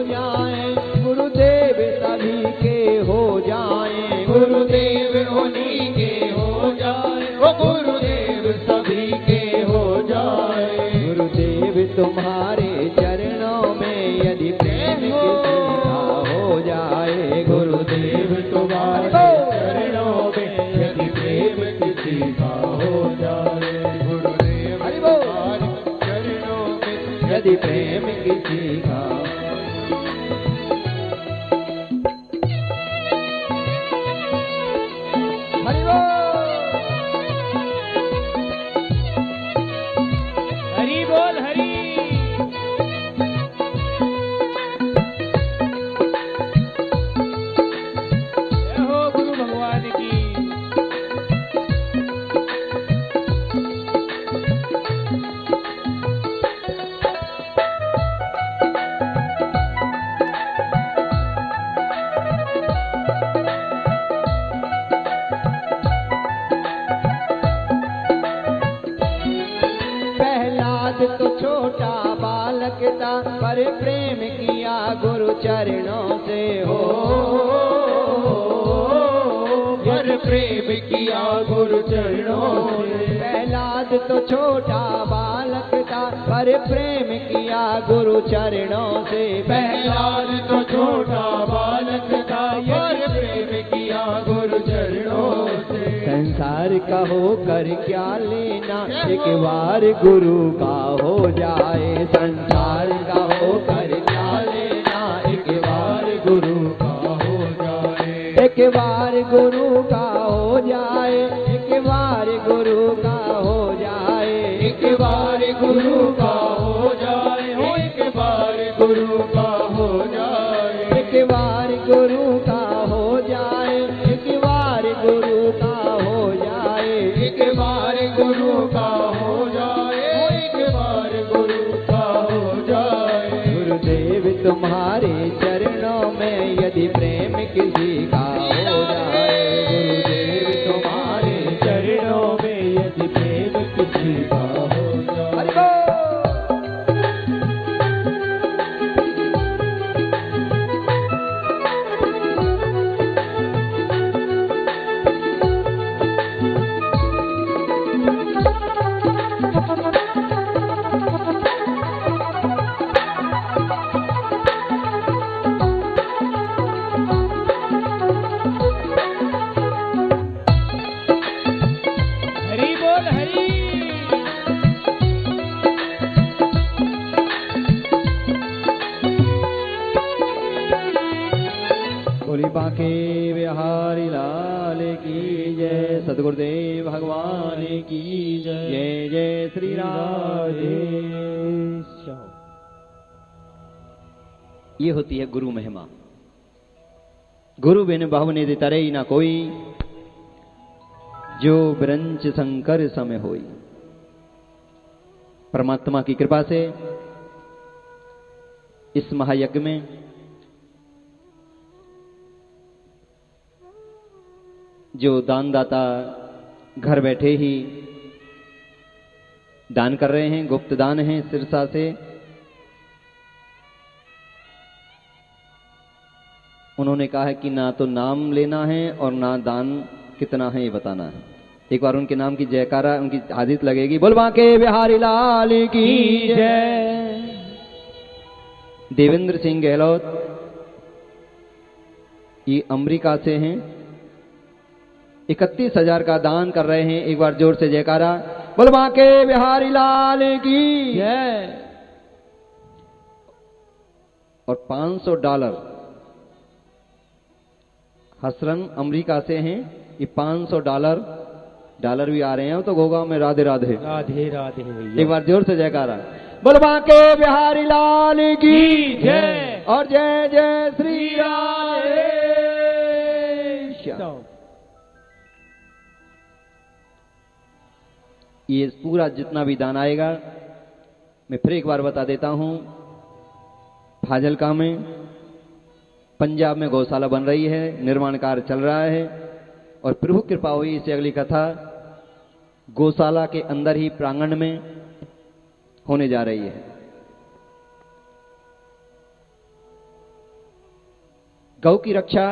जाए, गुरुदेव सभी के हो जाए, गुरुदेव उन्हीं के हो जाए, ओ गुरुदेव सभी के हो जाए। गुरुदेव तुम्हारे चरणों में यदि प्रेम किसी का हो जाए, गुरुदेव तुम्हारे चरणों में यदि प्रेम किसी का हो जाए, गुरुदेव तुम्हारे चरणों में यदि प्रेम किसी का। हरि बोल, हरि बोल, हरि। जय हो गुरु भगवान की। प्रहलाद तो छोटा बालक था, पर प्रेम किया गुरु चरणों से हो, पर प्रेम किया गुरु चरणों से। प्रहलाद तो छोटा बालक था, पर प्रेम किया गुरु चरणों से। प्रहलाद तो छोटा बालक था, पर प्रेम किया गुरु चरणों से। संसार का होकर क्या लेना, एक बार गुरु का हो जाए, संसार का होकर क्या लेना, एक बार गुरु का हो जाए, एक बार गुरु का हो जाए, एक बार गुरु का हो जाए, एक बार गुरु का हो जाए, हो एक बार गुरु का हो जाए, एक बार गुरु का हो जाए, एक बार गुरु का हो जाए, एक बार गुरु का हो जाए, एक बार गुरु का हो जाए। गुरुदेव तुम्हारे चरणों में यदि प्रेम किसी का हो जाए, गुरुदेव तुम्हारे चरणों में यदि प्रेम किसी का हो जाए। हरि बोल। हरि बोल, हरि। बोली बांके बिहारी लाल की जय, सदगुरुदेव भगवान की जय, जय जय श्री राधे। ये होती है गुरु महिमा। गुरु बिन बहुनिधि तरई ना कोई, जो ब्रंच शंकर समय होई। परमात्मा की कृपा से इस महायज्ञ में जो दानदाता घर बैठे ही दान कर रहे हैं, गुप्त दान है सिरसा से, उन्होंने कहा है कि ना तो नाम लेना है और ना दान कितना है ये बताना है। एक बार उनके नाम की जयकारा, उनकी हाजिर लगेगी। बोल बांके बिहारी लाल की जय। देवेंद्र सिंह गहलोत, ये अमेरिका से हैं, 31,000 का दान कर रहे हैं। एक बार जोर से जयकारा। बोल बांके बिहारी लाल की जय। और $500 हसरन अमेरिका से हैं, ये $500 भी आ रहे हैं। तो गोगांव में राधे राधे राधे राधे। एक बार जोर से जयकारा। बोल बांके बिहारी लाल की जय और जय जय श्री राधे श्याम। ये पूरा जितना भी दान आएगा, मैं फिर एक बार बता देता हूं, फाजिल्का में, पंजाब में गौशाला बन रही है, निर्माण कार्य चल रहा है और प्रभु कृपा हुई इससे अगली कथा गौशाला के अंदर ही प्रांगण में होने जा रही है। गौ की रक्षा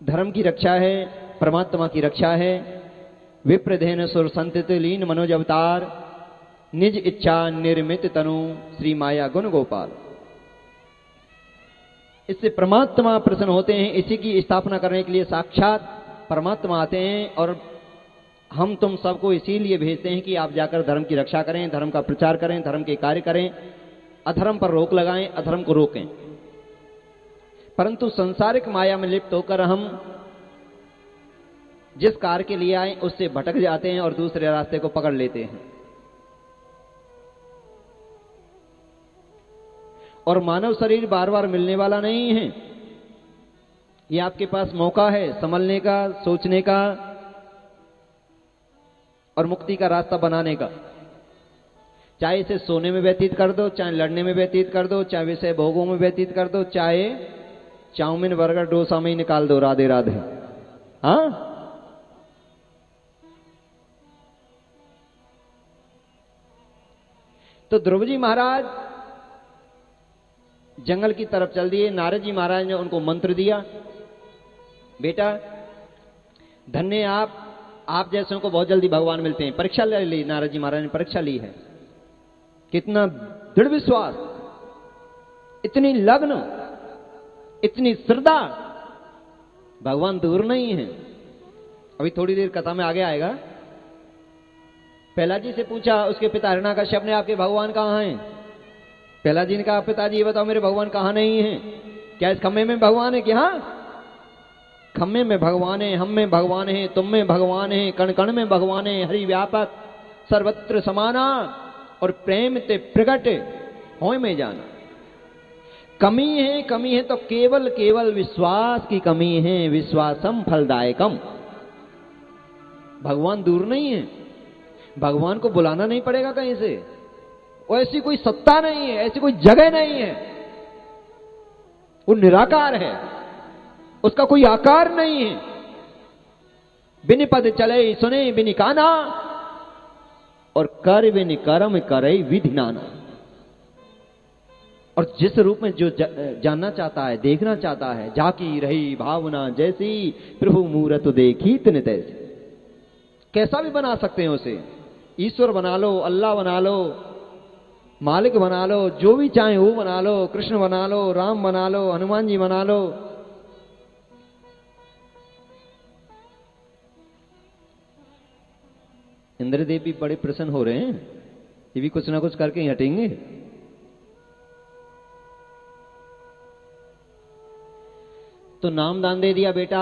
धर्म की रक्षा है, परमात्मा की रक्षा है। विप्रधेन सुर संतित लीन मनोज अवतार, निज इच्छा निर्मित तनु श्री माया गुण गोपाल। इससे परमात्मा प्रसन्न होते हैं। इसी की स्थापना करने के लिए साक्षात परमात्मा आते हैं और हम तुम सबको इसीलिए भेजते हैं कि आप जाकर धर्म की रक्षा करें, धर्म का प्रचार करें, धर्म के कार्य करें, अधर्म पर रोक लगाएं, अधर्म को रोकें। परंतु संसारिक माया में लिप्त होकर हम जिस कार्य के लिए आए उससे भटक जाते हैं और दूसरे रास्ते को पकड़ लेते हैं। और मानव शरीर बार बार मिलने वाला नहीं है। ये आपके पास मौका है संभलने का, सोचने का और मुक्ति का रास्ता बनाने का। चाहे इसे सोने में व्यतीत कर दो, चाहे लड़ने में व्यतीत कर दो, चाहे विषय भोगों में व्यतीत कर दो, चाहे चाउमीन बर्गर डोसा में ही निकाल दो। राधे राधे। हाँ, तो ध्रुव जी महाराज जंगल की तरफ चल दिए। नारद जी महाराज ने उनको मंत्र दिया, बेटा धन्य आप जैसों को बहुत जल्दी भगवान मिलते हैं। परीक्षा ले ली, नारद जी महाराज ने परीक्षा ली है। कितना दृढ़ विश्वास, इतनी लगन, इतनी श्रद्धा। भगवान दूर नहीं है। अभी थोड़ी देर कथा में आगे आएगा। प्रहलाद जी से पूछा उसके पिता हिरण्याकश्यप ने, आपके भगवान कहाँ हैं? प्रहलाद जी ने कहा, पिताजी ये बताओ मेरे भगवान कहाँ नहीं है? क्या इस खम्मे में भगवान है? कि हाँ, खम्मे में भगवान है, हम में भगवान है, तुम में भगवान है, कण कण में भगवान है, हरि व्यापक सर्वत्र समाना और प्रेम ते प्रगट होय में जाना। कमी है तो केवल विश्वास की कमी है। विश्वासम फलदायकम। भगवान दूर नहीं है। भगवान को बुलाना नहीं पड़ेगा कहीं से। वो ऐसी कोई सत्ता नहीं है, ऐसी कोई जगह नहीं है। वो निराकार है, उसका कोई आकार नहीं है। बिन पद चले सुने बिन काना और कर बिन कर्म करे विधि नाना। और जिस रूप में जो जानना चाहता है, देखना चाहता है, जाकी रही भावना जैसी प्रभु मूरत देखी तिन तैसी। कैसा भी बना सकते हैं उसे। ईश्वर बना लो, अल्लाह बना लो, मालिक बना लो, जो भी चाहे वो बना लो। कृष्ण बना लो, राम बना लो, हनुमान जी बना लो। इंद्रदेव भी बड़े प्रसन्न हो रहे हैं। ये भी कुछ ना कुछ करके ही हटेंगे। तो नाम दान दे दिया, बेटा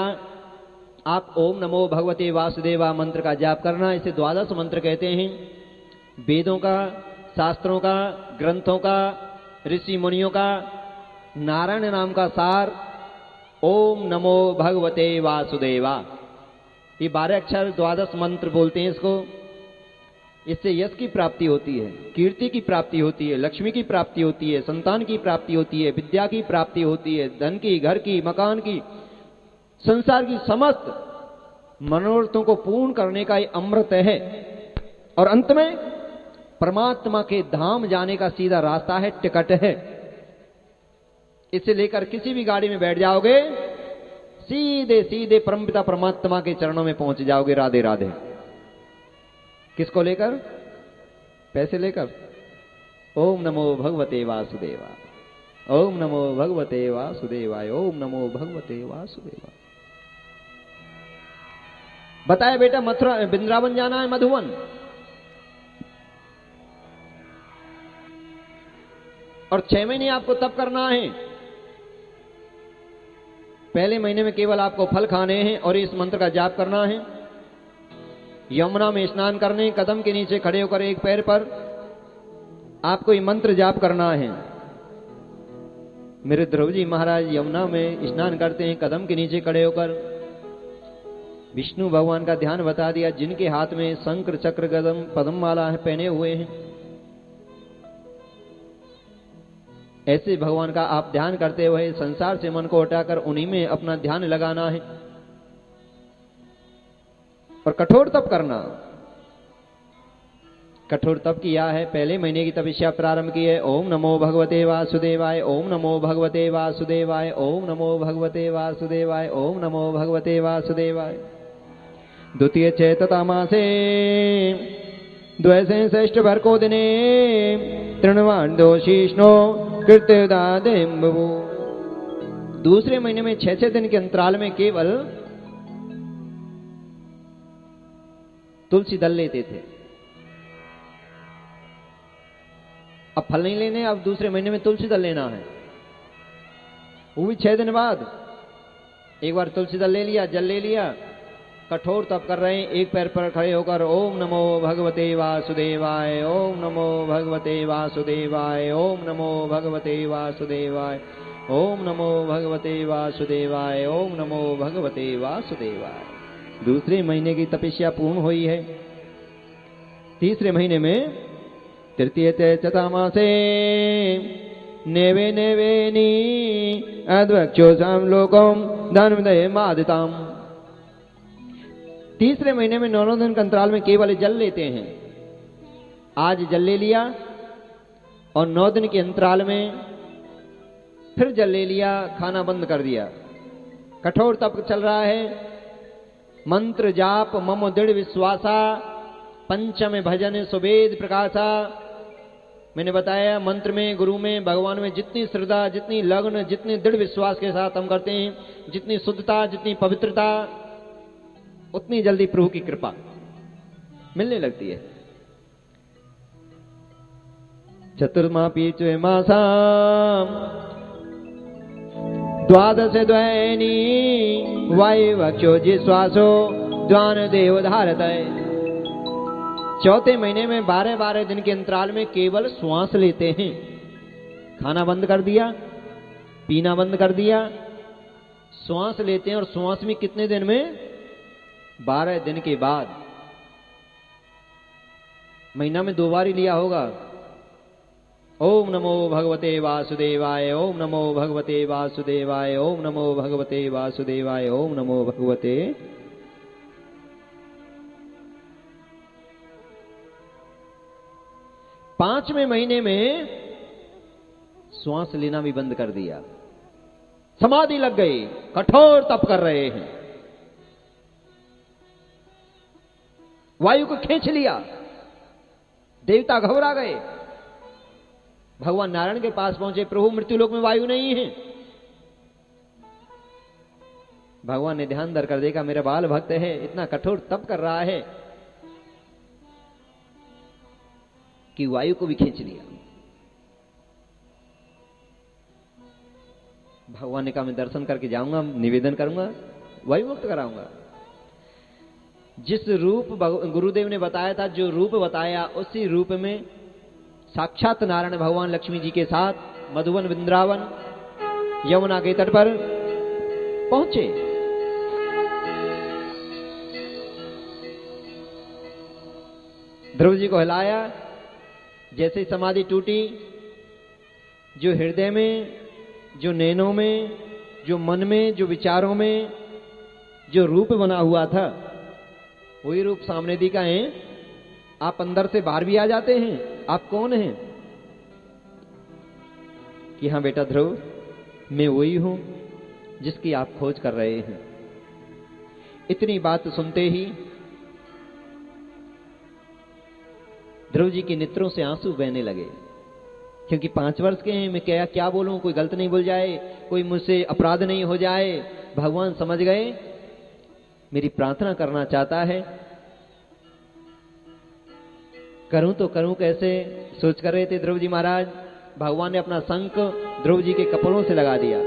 आप ओम नमो भगवते वासुदेवा मंत्र का जाप करना। इसे 12 मंत्र कहते हैं। वेदों का, शास्त्रों का, ग्रंथों का, ऋषि मुनियों का, नारायण नाम का सार ओम नमो भगवते वासुदेवा। ये 12 अक्षर 12 मंत्र बोलते हैं इसको। इससे यश की प्राप्ति होती है, कीर्ति की प्राप्ति होती है, लक्ष्मी की प्राप्ति होती है, संतान की प्राप्ति होती है, विद्या की प्राप्ति होती है, धन की, घर की, मकान की, संसार की समस्त मनोरथों को पूर्ण करने का ये अमृत है। और अंत में परमात्मा के धाम जाने का सीधा रास्ता है, टिकट है। इसे लेकर किसी भी गाड़ी में बैठ जाओगे, सीधे सीधे परमपिता परमात्मा के चरणों में पहुंच जाओगे। राधे राधे। किसको लेकर? पैसे लेकर? ओम नमो भगवते वासुदेवा, ओम नमो भगवते वासुदेवाय, ओम नमो भगवते वासुदेवा। बताया बेटा मथुरा वृंदावन जाना है, मधुवन। और 6 महीने आपको तप करना है। पहले महीने में केवल आपको फल खाने हैं और इस मंत्र का जाप करना है। यमुना में स्नान करने, कदम के नीचे खड़े होकर एक पैर पर आपको ये मंत्र जाप करना है। मेरे ध्रुव जी महाराज यमुना में स्नान करते हैं, कदम के नीचे खड़े होकर विष्णु भगवान का ध्यान बता दिया, जिनके हाथ में शंकर चक्र गदम पद्म माला है पहने हुए हैं। ऐसे भगवान का आप ध्यान करते हुए संसार से मन को हटाकर उन्हीं में अपना ध्यान लगाना है और कठोर तप करना। कठोर तप किया है, पहले महीने की तपस्या प्रारंभ की है। ओम नमो भगवते वासुदेवाय, ओम नमो भगवते वासुदेवाय, ओम नमो भगवते वासुदेवाय, ओम नमो भगवते वासुदेवाय। द्वितीय चैततामासे द्वैसे षष्ठ भरको दिने तृणवाण्डोशीष्णो कृत्युदादिम्बु। दूसरे महीने में 6 दिन के अंतराल में केवल तुलसी दल लेते थे। अब फल नहीं लेने, अब दूसरे महीने में तुलसी दल लेना है, वो भी 6 दिन बाद। एक बार तुलसी दल ले लिया, जल ले लिया, कठोर तप कर रहे हैं, एक पैर पर खड़े होकर ओम नमो भगवते वासुदेवाय, ओम नमो भगवते वासुदेवाय, ओम नमो भगवते वासुदेवाय, ओम नमो भगवते वासुदेवाय, ओम नमो भगवते वासुदेवाय। दूसरे महीने की तपस्या पूर्ण हुई है। तीसरे महीने में तृतीय चतुर्मासे नेवे नेवेनी अद्वक्षोषाम लोकम धर्मदय मादिताम। तीसरे महीने में 9 दिन के अंतराल में केवल जल लेते हैं। आज जल ले लिया और 9 दिन के अंतराल में फिर जल ले लिया, खाना बंद कर दिया। कठोर तप चल रहा है। मंत्र जाप मम दृढ़ विश्वासा पंचम भजन सुवेद प्रकाशा। मैंने बताया मंत्र में, गुरु में, भगवान में जितनी श्रद्धा, जितनी लगन, जितनी दृढ़ विश्वास के साथ हम करते हैं, जितनी शुद्धता, जितनी पवित्रता, उतनी जल्दी प्रभु की कृपा मिलने लगती है। चतुर्मापी मासा द्वादश द्वैनी वायु जिश्वासो द्वान देव धारत। चौथे महीने में 12 दिन के अंतराल में केवल श्वास लेते हैं। खाना बंद कर दिया, पीना बंद कर दिया, श्वास लेते हैं। और श्वास में कितने दिन में? 12 दिन के बाद। महीना में 2 बार ही लिया होगा। ओम नमो भगवते वासुदेवाय, ओम नमो भगवते वासुदेवाय, ओम नमो भगवते वासुदेवाय, ओम नमो भगवते। पांचवें महीने में श्वास लेना भी बंद कर दिया, समाधि लग गई, कठोर तप कर रहे हैं। वायु को खींच लिया, देवता घबरा गए। भगवान नारायण के पास पहुंचे, प्रभु मृत्युलोक में वायु नहीं है। भगवान ने ध्यान धर कर देखा, मेरा बाल भक्त है, इतना कठोर तप कर रहा है कि वायु को भी खींच लिया। भगवान ने कहा, मैं दर्शन करके जाऊंगा, निवेदन करूंगा, वायु मुक्त कराऊंगा। जिस रूप गुरुदेव ने बताया था, जो रूप बताया, उसी रूप में साक्षात नारायण भगवान लक्ष्मी जी के साथ मधुवन वृंदावन यमुना के तट पर पहुंचे। ध्रुव जी को हिलाया, जैसे समाधि टूटी, जो हृदय में, जो नैनों में, जो मन में, जो विचारों में जो रूप बना हुआ था, वही रूप सामने दिखा है। आप अंदर से बाहर भी आ जाते हैं। आप कौन हैं? कि हाँ बेटा ध्रुव, मैं वही हूं जिसकी आप खोज कर रहे हैं। इतनी बात सुनते ही ध्रुव जी के नेत्रों से आंसू बहने लगे, क्योंकि 5 वर्ष के हैं। मैं क्या बोलूं, कोई गलत नहीं बोल जाए, कोई मुझसे अपराध नहीं हो जाए। भगवान समझ गए मेरी प्रार्थना करना चाहता है, करूं तो करूं कैसे, सोच कर रहे थे ध्रुव जी महाराज। भगवान ने अपना शंख ध्रुव जी के कपड़ों से लगा दिया।